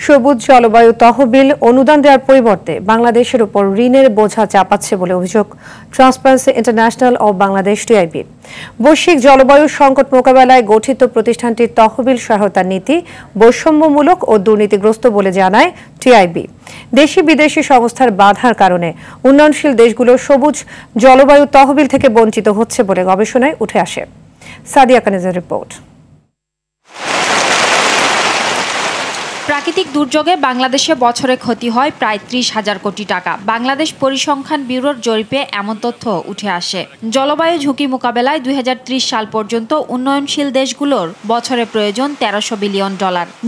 সবুজ জলবায়ু তহবিল অনুদান দেওয়ার পরিবর্তে বাংলাদেশের উপর ঋণের বোঝা চাপাচ্ছে বলে অভিযোগ ট্রান্সপারেন্সি ইন্টারন্যাশনাল ও বাংলাদেশ টিআইবির। বৈশ্বিক জলবায়ু সংকট মোকাবেলায় গঠিত প্রতিষ্ঠানটির তহবিল সহায়তা নীতি বৈষম্যমূলক ও দুর্নীতিগ্রস্ত বলে জানায় টিআইবি। দেশি বিদেশি সংস্থার বাধার কারণে উন্নয়নশীল দেশগুলো সবুজ জলবায়ু তহবিল থেকে বঞ্চিত হচ্ছে বলে গবেষণায় উঠে আসে। সাদিয়া কানিজের রিপোর্ট। প্রাকৃতিক দুর্যোগে বাংলাদেশে বছরে ক্ষতি হয় প্রায় ৩০,০০০ কোটি টাকা। বাংলাদেশ পরিসংখ্যান ব্যুরোর জরিপে এমন তথ্য উঠে আসে। জলবায়ু ঝুঁকি মোকাবেলায় ২০৩০ সাল পর্যন্ত উন্নয়নশীল দেশগুলোর বছরে প্রয়োজন $১৩০০ বিলিয়ন,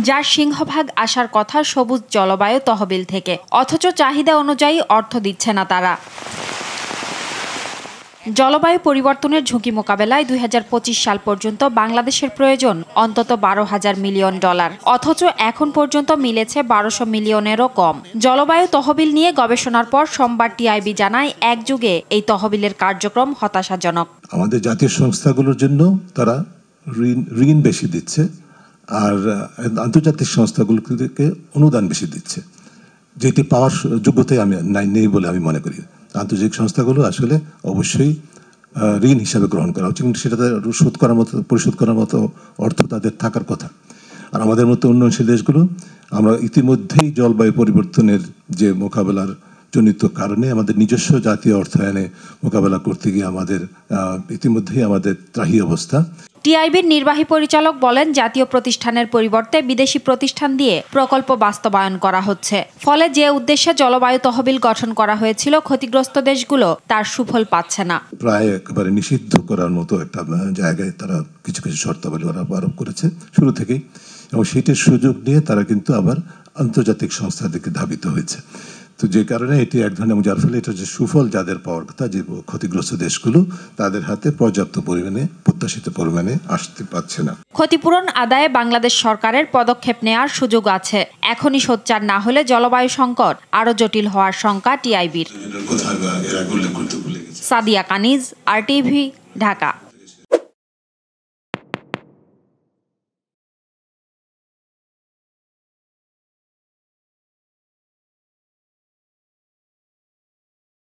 যার সিংহভাগ আসার কথা সবুজ জলবায়ু তহবিল থেকে। অথচ চাহিদা অনুযায়ী অর্থ দিচ্ছে না তারা। জলবায়ু পরিবর্তনের ঝুঁকি মোকাবেলায় ২০২৫ সাল পর্যন্ত বাংলাদেশের প্রয়োজন অন্তত $১২,০০০ মিলিয়ন, অথচ এখন পর্যন্ত মিলেছে ১২০০ মিলিয়নেরও কম। জলবায়ু তহবিল নিয়ে গবেষণার পর সোমবার টিআইবি জানায়, এক যুগে এই তহবিলের কার্যক্রম হতাশাজনক। আমাদের জাতীয় সংস্থাগুলোর জন্য তারা ঋণ বেশি দিচ্ছে, আর আন্তর্জাতিক সংস্থাগুলোকে অনুদান বেশি দিচ্ছে, যেটি পাওয়ার যোগ্যতাই নেই বলে আমি মনে করি। আন্তর্জাতিক সংস্থাগুলো আসলে অবশ্যই ঋণ হিসাবে গ্রহণ করা উচিত, কিন্তু সেটা পরিশোধ করার মতো অর্থ তাদের থাকার কথা। আর আমাদের মতো উন্নয়নশীল দেশগুলো আমরা ইতিমধ্যেই জলবায়ু পরিবর্তনের যে মোকাবেলার জনিত কারণে আমাদের নিজস্ব জাতীয় অর্থায়নে মোকাবেলা করতে গিয়ে ইতিমধ্যেই আমাদের ত্রাহি অবস্থা। টিআইবির নির্বাহী পরিচালক বলেন, জাতীয় প্রতিষ্ঠানের পরিবর্তে বিদেশি প্রতিষ্ঠান দিয়ে প্রকল্প বাস্তবায়ন করা হচ্ছে। ফলে যে উদ্দেশ্যে জলবায়ু তহবিল গঠন করা হয়েছিল, ক্ষতিগ্রস্ত দেশগুলো তার সুফল পাচ্ছে না। প্রায় একেবারে নিষিদ্ধ করার মতো একটা জায়গায় তারা কিছু কিছু শর্তাবলী আরোপ করেছে শুরু থেকেই, এবং সেটির সুযোগ নিয়ে তারা কিন্তু আবার আন্তর্জাতিক সংস্থার দিকে ধাবিত হয়েছে। তো যে কারণে এটি এক ধরনের, যার ফলে এটা যে সুফল যাদের পাওয়ার কথা, যে ক্ষতিগ্রস্ত দেশগুলো, তাদের হাতে পর্যাপ্ত পরিমাণে প্রত্যাশিত পরিমাণে আসতে পারছে না। ক্ষতিপূরণ আদায়ে বাংলাদেশ সরকারের পদক্ষেপ নেওয়ার সুযোগ আছে। এখনই সোচ্চার না হলে জলবায়ু সংকট আরও জটিল হওয়ার শঙ্কা টিআইবির। সাদিয়া কানিজ, RTV, ঢাকা।